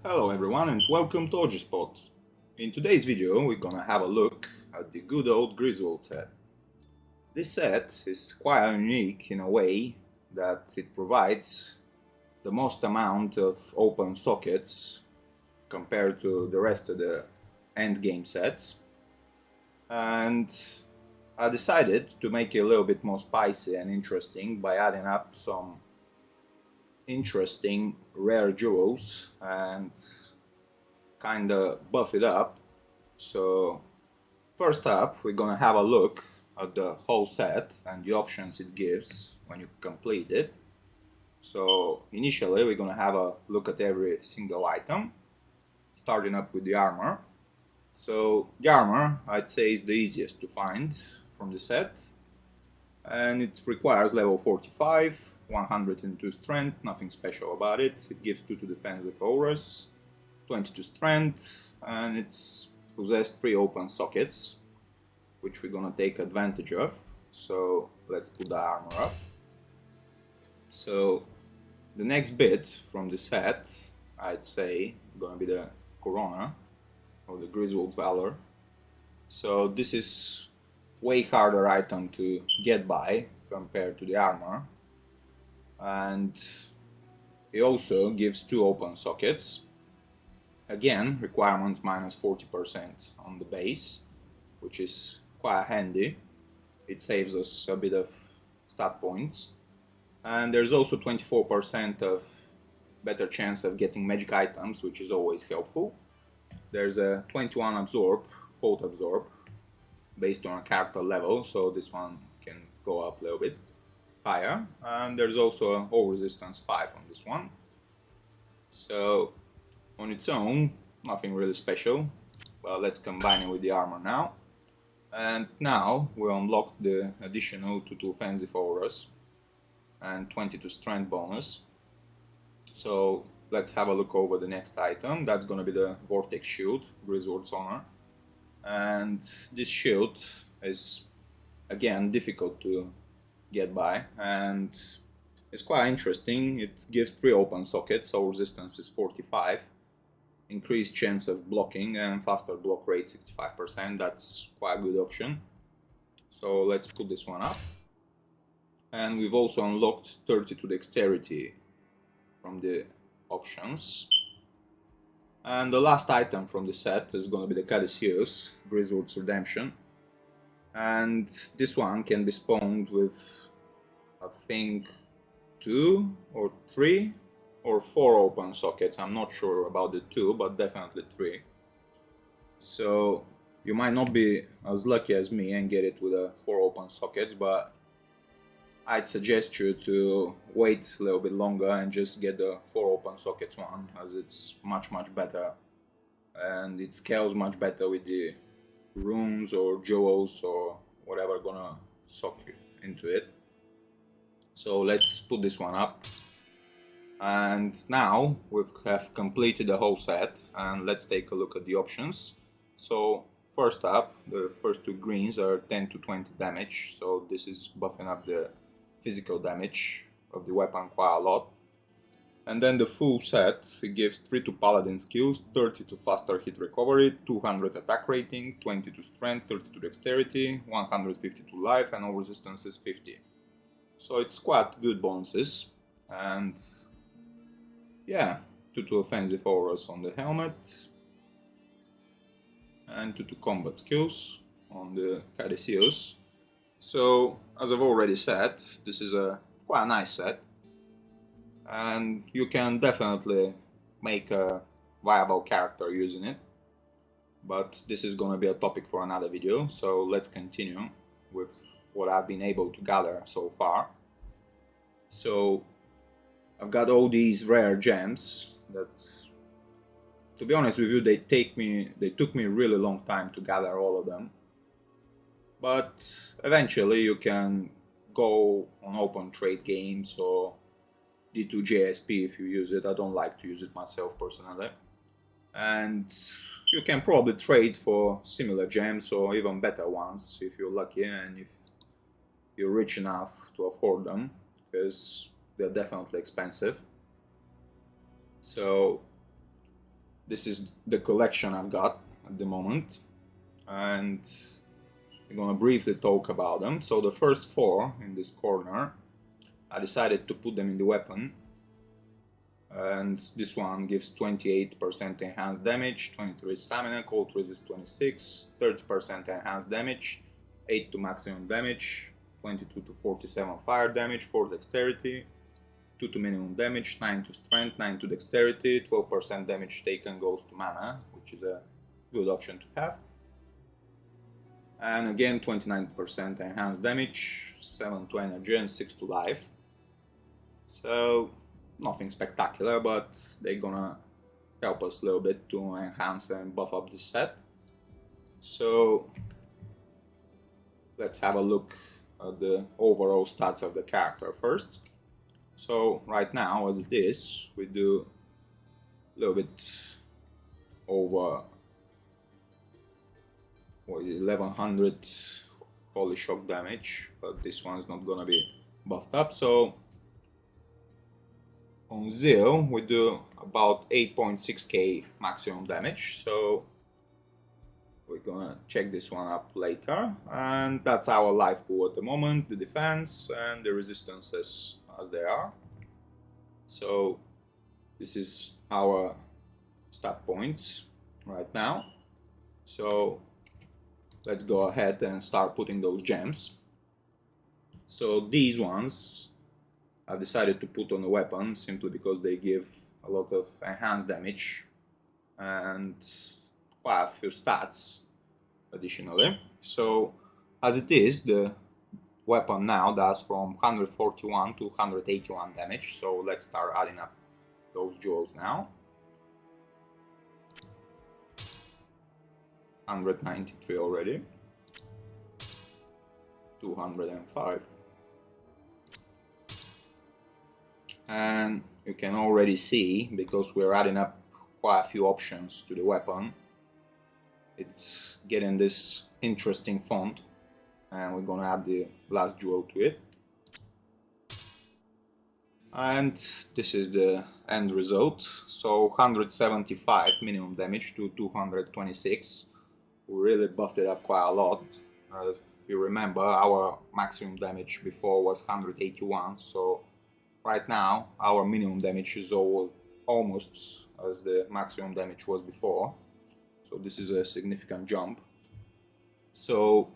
Hello everyone and welcome to Spot. In today's video we're gonna have a look at the good old Griswold set. This set is quite unique in a way that it provides the most amount of open sockets compared to the rest of the endgame sets, and I decided to make it a little bit more spicy and interesting by adding up some interesting rare jewels and kinda buff it up. So first up we're gonna have a look at the whole set and the options it gives when you complete it. So initially we're gonna have a look at every single item, starting up with the armor. So the armor, I'd say, is the easiest to find from the set, and it requires level 45, 102 strength, nothing special about it. It gives 2 to defensive auras, 22 strength, and it's possessed 3 open sockets, which we're gonna take advantage of. So let's put the armor up. So the next bit from the set, I'd say, gonna be the Corona, or the Griswold Valor. So this is way harder item to get by compared to the armor, and it also gives 2 open sockets. Again, requirements minus 40% on the base, which is quite handy. It saves us a bit of stat points. And there's also 24% of better chance of getting magic items, which is always helpful. There's a 21 absorb, cold absorb, based on a character level, so this one can go up a little bit higher. And there's also a all resistance 5 on this one. So on its own, nothing really special, but let's combine it with the armor now. And now we unlock the additional 2 offensive auras and 22 strength bonus. So let's have a look over the next item. That's gonna be the Vortex Shield, Griswold's Honor. And this shield is again difficult to get by, and it's quite interesting. It gives 3 open sockets, so resistance is 45, increased chance of blocking and faster block rate 65%. That's quite a good option. So let's put this one up. And we've also unlocked 32 dexterity from the options. And the last item from the set is going to be the Caduceus, Griswold's Redemption. And this one can be spawned with, I think, 2 or 3 or 4 open sockets. I'm not sure about the 2, but definitely 3. So you might not be as lucky as me and get it with 4 open sockets, but I'd suggest you to wait a little bit longer and just get the 4 open sockets one, as it's much better and it scales much better with the runes or jewels or whatever gonna sock you into it. So let's put this one up. And now we have completed the whole set, and let's take a look at the options. So first up, the first 2 greens are 10 to 20 damage, so this is buffing up the physical damage of the weapon quite a lot. And then the full set, it gives 3 to paladin skills, 30 to faster hit recovery, 200 attack rating, 20 to strength, 30 to dexterity, 150 to life, and all resistance is 50. So it's quite good bonuses. And yeah, 2 to offensive auras on the helmet, and 2 to combat skills on the Caduceus. So as I've already said, this is a quite a nice set, and you can definitely make a viable character using it. But this is gonna be a topic for another video, so let's continue with what I've been able to gather so far. So I've got all these rare gems that, to be honest with you, they took me a really long time to gather all of them. But eventually you can go on open trade games or D2JSP if you use it. I don't like to use it myself personally. And you can probably trade for similar gems or even better ones if you're lucky and if you're rich enough to afford them, because they're definitely expensive. So This is the collection I've got at the moment, and I'm gonna briefly talk about them. So the first 4 in this corner, I decided to put them in the weapon, and this one gives 28% enhanced damage, 23 stamina, cold resist 26, 30% enhanced damage, 8 to maximum damage, 22 to 47 fire damage, 4 dexterity, 2 to minimum damage, 9 to strength, 9 to dexterity, 12% damage taken goes to mana, which is a good option to have. And again 29% enhanced damage, 7 to energy and 6 to life. So nothing spectacular, but they're gonna help us a little bit to enhance and buff up this set. So let's have a look at the overall stats of the character first. So right now, as it is, we do a little bit over 1100 holy shock damage, but this one's not gonna be buffed up. So on Zeal we do about 8.6k maximum damage, so we're gonna check this one up later. And that's our life pool at the moment, the defense and the resistances as they are. So this is our stat points right now. So let's go ahead and start putting those gems. So these ones I've decided to put on the weapon simply because they give a lot of enhanced damage and quite a few stats additionally. So as it is, the weapon now does from 141 to 181 damage. So let's start adding up those jewels now. 193 already. 205. And you can already see, because we're adding up quite a few options to the weapon, it's getting this interesting font, and we're gonna add the last jewel to it. And this is the end result. So 175 minimum damage to 226. We really buffed it up quite a lot. If you remember, our maximum damage before was 181, so right now our minimum damage is almost as the maximum damage was before. So this is a significant jump. So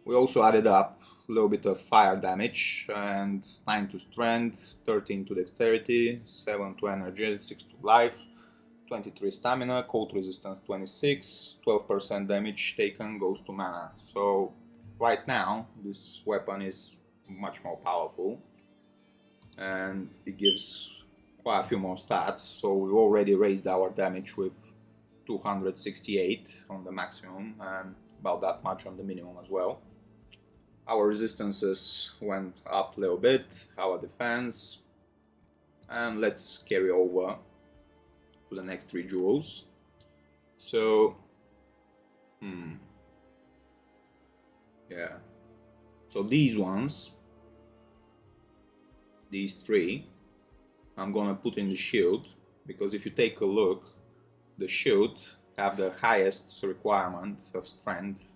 we also added up a little bit of fire damage, and 9 to strength, 13 to dexterity, 7 to energy, 6 to life, 23 stamina, cold resistance 26, 12% damage taken goes to mana. So right now this weapon is much more powerful and it gives quite a few more stats. So we already raised our damage with 268 on the maximum and about that much on the minimum as well. Our resistances went up a little bit, our defense, and let's carry over to the next 3 jewels. So yeah, so these ones, these 3, I'm gonna put in the shield, because if you take a look, the shield have the highest requirement of strength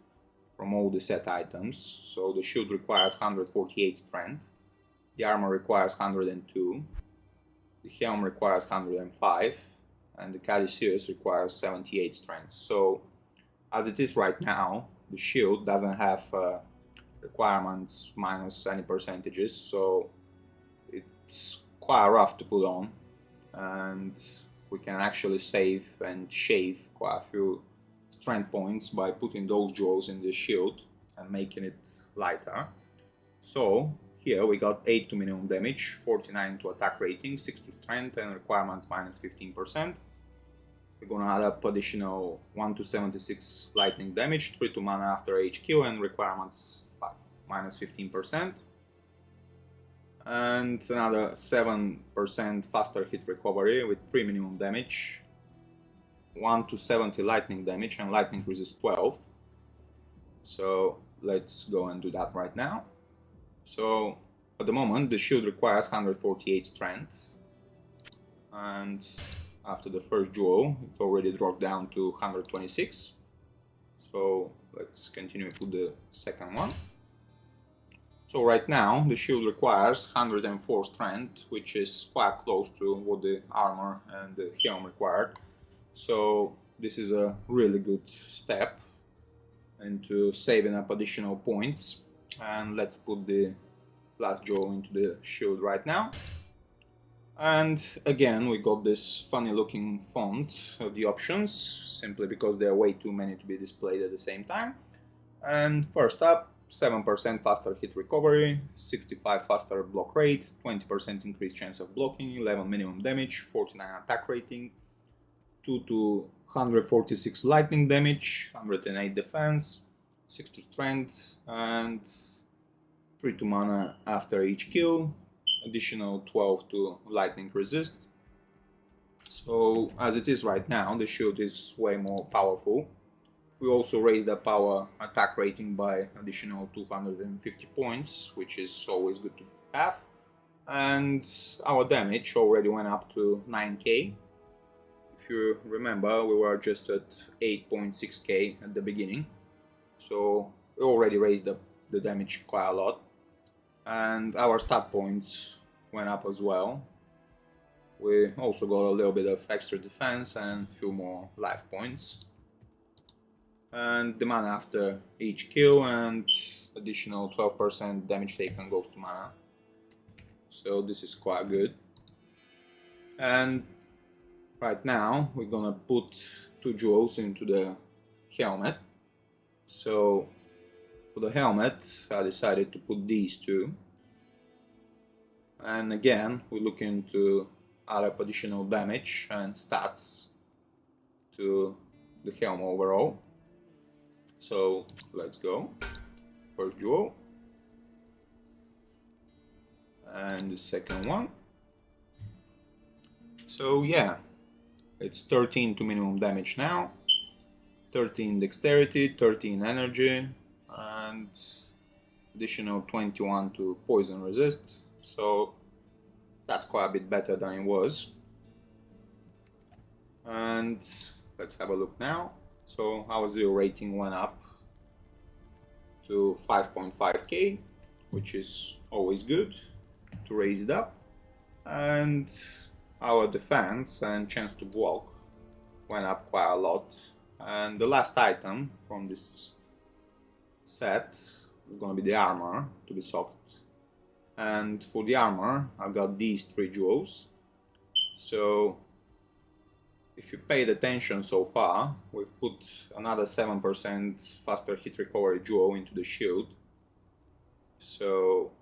from all the set items. So the shield requires 148 strength, the armor requires 102, the helm requires 105, and the Caduceus requires 78 strength. So as it is right now, the shield doesn't have requirements minus any percentages, so it's quite rough to put on, and we can actually save and shave quite a few strength points by putting those jewels in the shield and making it lighter. So here we got 8 to minimum damage, 49 to attack rating, 6 to strength, and requirements minus 15%. We're gonna add up additional 1 to 76 lightning damage, 3 to mana after HQ, and requirements 5, minus 15%. And another 7% faster hit recovery with 3 minimum damage, 1 to 70 lightning damage, and lightning resist 12. So let's go and do that right now. So at the moment the shield requires 148 strength, and after the first duel. It's already dropped down to 126. So let's continue with the second one. So right now the shield requires 104 strength, which is quite close to what the armor and the helm required. So this is a really good step into saving up additional points. And let's put the last duel into the shield right now. And again, we got this funny looking font of the options, simply because there are way too many to be displayed at the same time. And first up, 7% faster hit recovery, 65 faster block rate, 20% increased chance of blocking, 11 minimum damage, 49 attack rating, 2 to 146 lightning damage, 108 defense, 6 to strength, and 3 to mana after each kill, additional 12 to lightning resist. So as it is right now, the shield is way more powerful. We also raised the power attack rating by additional 250 points, which is always good to have. And our damage already went up to 9k. If you remember, we were just at 8.6k at the beginning. So we already raised the damage quite a lot. And our stat points went up as well. We also got a little bit of extra defense and a few more life points. And the mana after each kill and additional 12% damage taken goes to mana. So this is quite good. And right now we're gonna put 2 jewels into the helmet. So for the helmet I decided to put these 2. And again we're looking to add up additional damage and stats to the helm overall. So let's go. First duel. And the second one. So yeah, it's 13 to minimum damage now. 13 dexterity, 13 energy, and additional 21 to poison resist. So that's quite a bit better than it was. And let's have a look now. So our 0 rating went up to 5.5k, which is always good to raise it up. And our defense and chance to block went up quite a lot. And the last item from this set is gonna be the armor to be socked. And for the armor, I've got these 3 jewels. So if you paid attention so far, we've put another 7% faster hit recovery jewel into the shield. So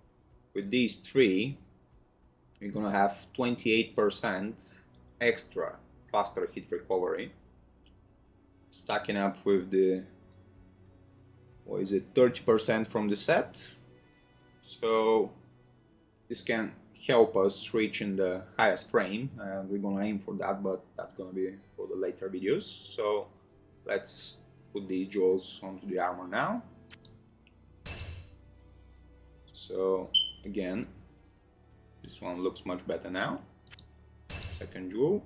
with these 3, we're gonna have 28% extra faster hit recovery, stacking up with the, what is it, 30% from the set. So this can help us reaching the highest frame, and we're gonna aim for that, but that's gonna be for the later videos. So let's put these jewels onto the armor now. So again, this one looks much better now. Second jewel.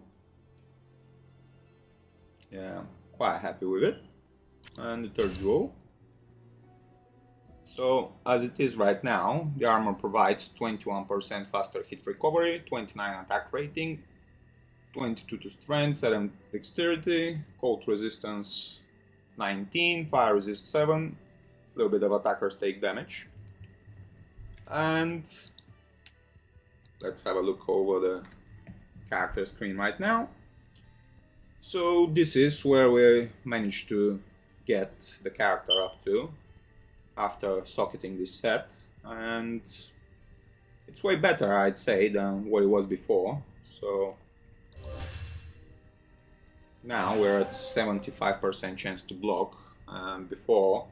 Yeah, I'm quite happy with it. And the third jewel. So as it is right now, the armor provides 21% faster hit recovery, 29 attack rating, 22 to strength, 7 dexterity, cold resistance 19, fire resist 7, a little bit of attackers take damage. And let's have a look over the character screen right now. So this is where we managed to get the character up to after socketing this set, and it's way better, I'd say, than what it was before. So now we're at 75% chance to block, and before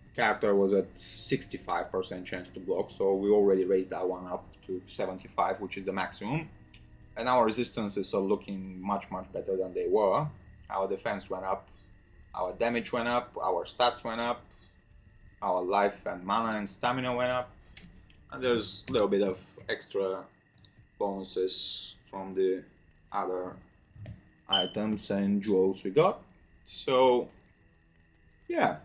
the character was at 65% chance to block, so we already raised that one up to 75, which is the maximum. And our resistances are looking much better than they were. Our defense went up, our damage went up, our stats went up, our life and mana and stamina went up, and there's a little bit of extra bonuses from the other items and jewels we got. So yeah,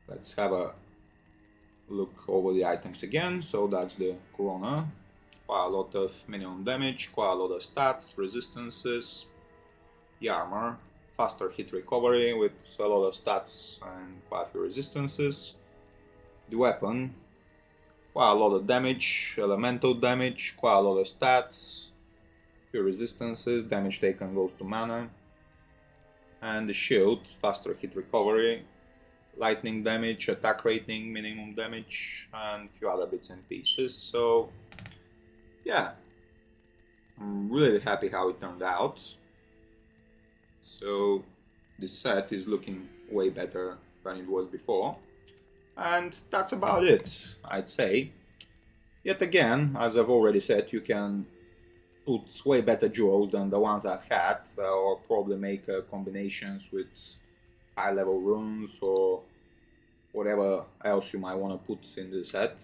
let's have a look over the items again. So that's the Corona. Quite a lot of minimum damage, quite a lot of stats, resistances, the armor, faster hit recovery with a lot of stats and quite a few resistances. The weapon, quite a lot of damage, elemental damage, quite a lot of stats, few resistances, damage taken goes to mana. And the shield, faster hit recovery, lightning damage, attack rating, minimum damage, and a few other bits and pieces. So yeah, I'm really happy how it turned out. So this set is looking way better than it was before. And that's about it, I'd say. Yet again, as I've already said, you can put way better jewels than the ones I've had, or probably make combinations with high level runes or whatever else you might want to put in the set.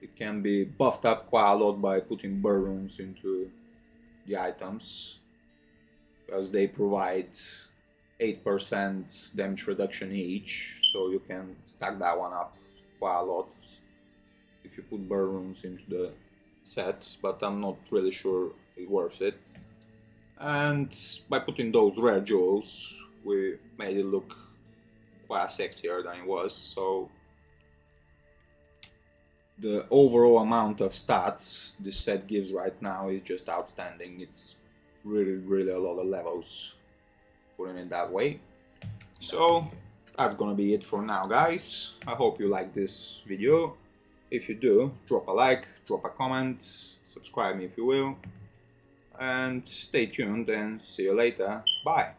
It can be buffed up quite a lot by putting burn runes into the items, as they provide 8% damage reduction each, so you can stack that one up quite a lot if you put burn runes into the set, but I'm not really sure it's worth it. And by putting those rare jewels, we made it look quite sexier than it was. So the overall amount of stats this set gives right now is just outstanding. It's really a lot of levels, putting it that way. So that's gonna be it for now, guys. I hope you like this video. If you do, drop a like, drop a comment, subscribe me if you will, and stay tuned and see you later. Bye.